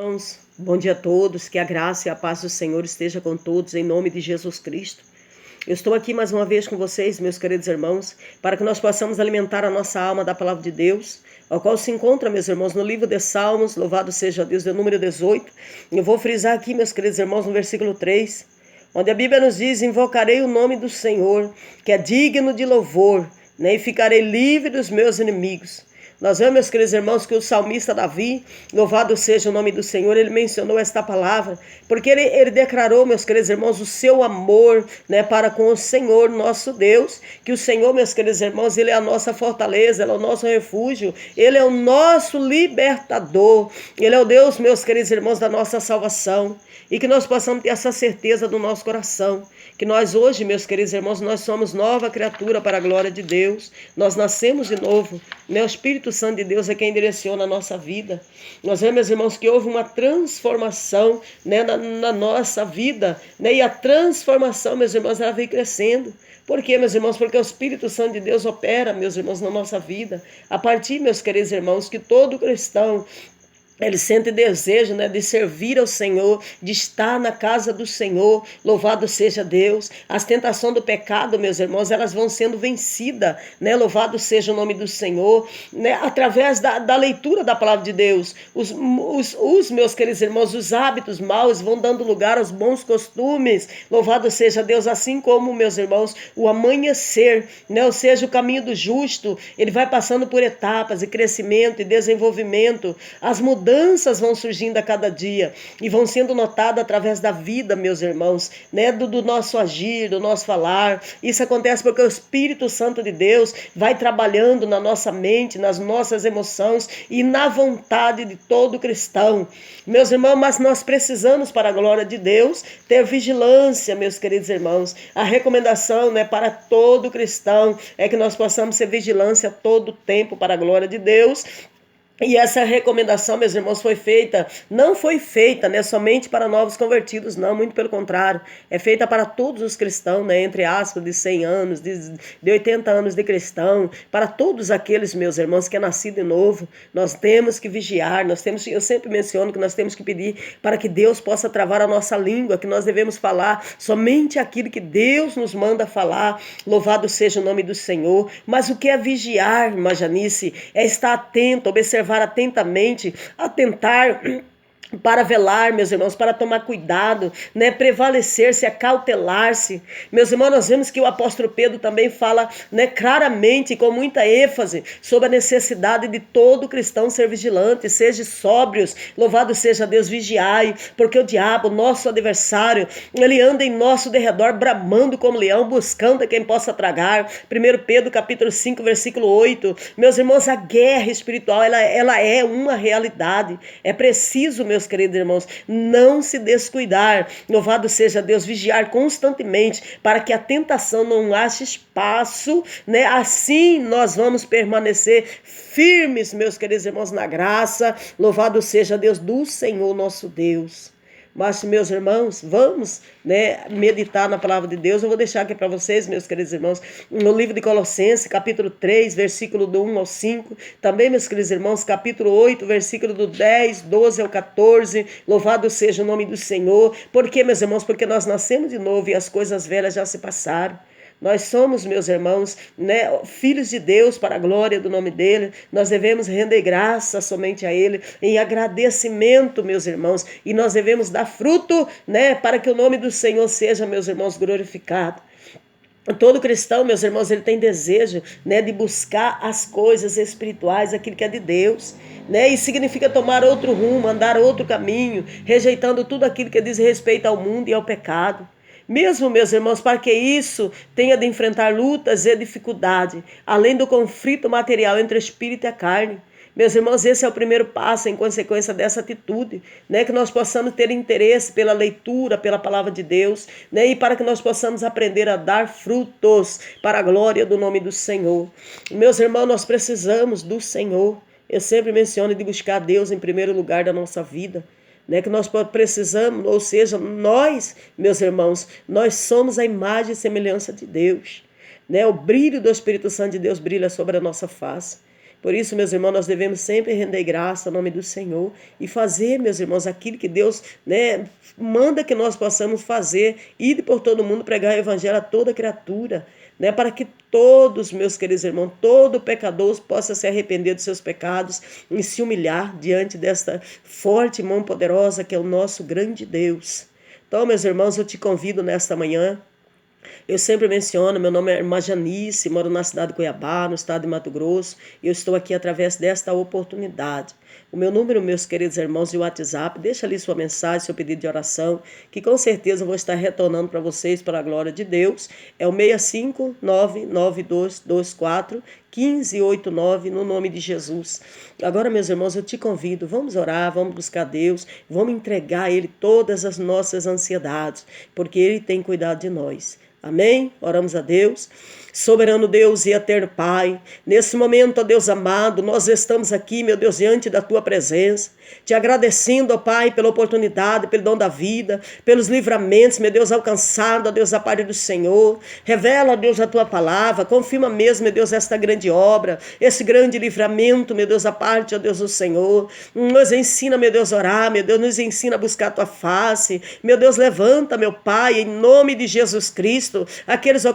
Irmãos, bom dia a todos, que a graça e a paz do Senhor esteja com todos, em nome de Jesus Cristo. Eu estou aqui mais uma vez com vocês, meus queridos irmãos, para que nós possamos alimentar a nossa alma da palavra de Deus, ao qual se encontra, meus irmãos, no livro de Salmos, louvado seja Deus, do número 18. Eu vou frisar aqui, meus queridos irmãos, no versículo 3, onde a Bíblia nos diz: invocarei o nome do Senhor, que é digno de louvor, e ficarei livre dos meus inimigos. Nós vemos, meus queridos irmãos, que o salmista Davi, louvado seja o nome do Senhor, ele mencionou esta palavra, porque ele declarou, meus queridos irmãos, o seu amor, para com o Senhor nosso Deus, que o Senhor, meus queridos irmãos, ele é a nossa fortaleza, ele é o nosso refúgio, ele é o nosso libertador, ele é o Deus, meus queridos irmãos, da nossa salvação, e que nós possamos ter essa certeza do nosso coração, que nós hoje, meus queridos irmãos, nós somos nova criatura para a glória de Deus, nós nascemos de novo, o Espírito Santo de Deus é quem direciona a nossa vida. Nós vemos, meus irmãos, que houve uma transformação, na nossa vida, e a transformação, meus irmãos, ela veio crescendo. Por quê, meus irmãos? Porque o Espírito Santo de Deus opera, meus irmãos, na nossa vida. A partir, meus queridos irmãos, que todo cristão ele sente desejo, de servir ao Senhor, de estar na casa do Senhor, louvado seja Deus. As tentações do pecado, meus irmãos, elas vão sendo vencidas, louvado seja o nome do Senhor, através da leitura da palavra de Deus. Os meus queridos irmãos, os hábitos maus vão dando lugar aos bons costumes, louvado seja Deus, assim como, meus irmãos, o amanhecer, ou seja, o caminho do justo, ele vai passando por etapas de crescimento e desenvolvimento. As mudanças vão surgindo a cada dia e vão sendo notadas através da vida, meus irmãos, do nosso agir, do nosso falar. Isso acontece porque o Espírito Santo de Deus vai trabalhando na nossa mente, nas nossas emoções e na vontade de todo cristão. Meus irmãos, mas nós precisamos, para a glória de Deus, ter vigilância, meus queridos irmãos. A recomendação, para todo cristão é que nós possamos ser vigilância todo o tempo para a glória de Deus. E essa recomendação, meus irmãos, não foi feita, somente para novos convertidos, não, muito pelo contrário. É feita para todos os cristãos, entre aspas, de 100 anos, de 80 anos de cristão, para todos aqueles, meus irmãos, que é nascido de novo. Nós temos que vigiar, eu sempre menciono que nós temos que pedir para que Deus possa travar a nossa língua, que nós devemos falar somente aquilo que Deus nos manda falar, louvado seja o nome do Senhor. Mas o que é vigiar, irmã Janice? É estar atento, observar atentamente, atentar para velar, meus irmãos, para tomar cuidado, prevalecer-se, acautelar-se. Meus irmãos, nós vemos que o apóstolo Pedro também fala, claramente, com muita ênfase, sobre a necessidade de todo cristão ser vigilante, seja sóbrios, louvado seja Deus, vigiai, porque o diabo, nosso adversário, ele anda em nosso derredor, bramando como leão, buscando a quem possa tragar. 1 Pedro capítulo 5, versículo 8. Meus irmãos, a guerra espiritual, ela é uma realidade. É preciso, meus queridos irmãos, não se descuidar, louvado seja Deus, vigiar constantemente para que a tentação não ache espaço, assim nós vamos permanecer firmes, meus queridos irmãos, na graça, louvado seja Deus do Senhor nosso Deus. Mas, meus irmãos, vamos meditar na palavra de Deus. Eu vou deixar aqui para vocês, meus queridos irmãos, no livro de Colossenses, capítulo 3, versículo do 1 ao 5. Também, meus queridos irmãos, capítulo 8, versículo do 10, 12 ao 14. Louvado seja o nome do Senhor. Por quê, meus irmãos? Porque nós nascemos de novo e as coisas velhas já se passaram. Nós somos, meus irmãos, filhos de Deus para a glória do nome dele. Nós devemos render graça somente a ele, em agradecimento, meus irmãos. E nós devemos dar fruto, para que o nome do Senhor seja, meus irmãos, glorificado. Todo cristão, meus irmãos, ele tem desejo, de buscar as coisas espirituais, aquilo que é de Deus. E significa tomar outro rumo, andar outro caminho, rejeitando tudo aquilo que diz respeito ao mundo e ao pecado. Mesmo, meus irmãos, para que isso tenha de enfrentar lutas e dificuldade, além do conflito material entre o espírito e a carne. Meus irmãos, esse é o primeiro passo em consequência dessa atitude, que nós possamos ter interesse pela leitura, pela palavra de Deus, e para que nós possamos aprender a dar frutos para a glória do nome do Senhor. Meus irmãos, nós precisamos do Senhor. Eu sempre menciono de buscar Deus em primeiro lugar da nossa vida. Que nós precisamos, ou seja, nós, meus irmãos, nós somos a imagem e semelhança de Deus. O brilho do Espírito Santo de Deus brilha sobre a nossa face. Por isso, meus irmãos, nós devemos sempre render graça ao nome do Senhor e fazer, meus irmãos, aquilo que Deus, manda que nós possamos fazer, ir por todo mundo, pregar o evangelho a toda criatura, para que todos, meus queridos irmãos, todo pecador possa se arrepender dos seus pecados e se humilhar diante desta forte mão poderosa que é o nosso grande Deus. Então, meus irmãos, eu te convido nesta manhã. Eu sempre menciono, meu nome é Irmã Janice, moro na cidade de Cuiabá, no estado de Mato Grosso, e eu estou aqui através desta oportunidade. O meu número, meus queridos irmãos, de WhatsApp, deixa ali sua mensagem, seu pedido de oração, que com certeza eu vou estar retornando para vocês, para a glória de Deus. É o 65992241589, no nome de Jesus. Agora, meus irmãos, eu te convido, vamos orar, vamos buscar Deus, vamos entregar a Ele todas as nossas ansiedades, porque Ele tem cuidado de nós. Amém? Oramos a Deus. Soberano Deus e eterno Pai, nesse momento, ó Deus amado, nós estamos aqui, meu Deus, diante da Tua presença, te agradecendo, ó Pai, pela oportunidade, pelo dom da vida, pelos livramentos, meu Deus, alcançado, ó Deus, a parte do Senhor. Revela, ó Deus, a Tua palavra, confirma mesmo, meu Deus, esta grande obra, esse grande livramento, meu Deus, a parte, ó Deus, do Senhor. Nos ensina, meu Deus, a orar, meu Deus, nos ensina a buscar a Tua face. Meu Deus, levanta, meu Pai, em nome de Jesus Cristo, aqueles, ó